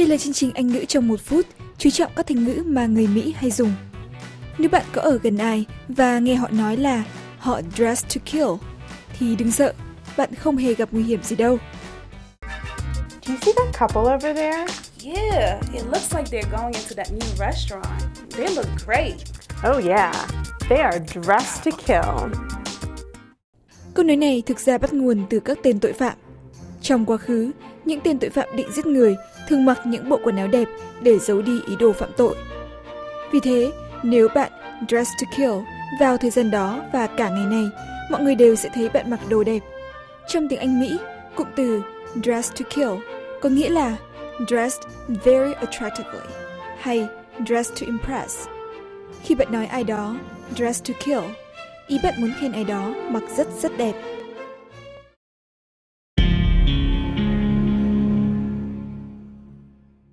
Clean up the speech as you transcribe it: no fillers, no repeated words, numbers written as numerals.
Đây là chương trình Anh ngữ trong 1 phút, chú trọng các thành ngữ mà người Mỹ hay dùng. Nếu bạn có ở gần ai và nghe họ nói là họ dress to kill, thì đừng sợ, bạn không hề gặp nguy hiểm gì đâu. Do you see that couple over there? Yeah, it looks like they're going into that new restaurant. They look great. Oh yeah, they are dressed to kill. Câu nói này thực ra bắt nguồn từ các tên tội phạm. Trong quá khứ, những tên tội phạm định giết người thường mặc những bộ quần áo đẹp để giấu đi ý đồ phạm tội. Vì thế, nếu bạn dress to kill vào thời gian đó và cả ngày này, mọi người đều sẽ thấy bạn mặc đồ đẹp. Trong tiếng Anh Mỹ, cụm từ dress to kill có nghĩa là dressed very attractively hay dressed to impress. Khi bạn nói ai đó dressed to kill, ý bạn muốn khen ai đó mặc rất đẹp.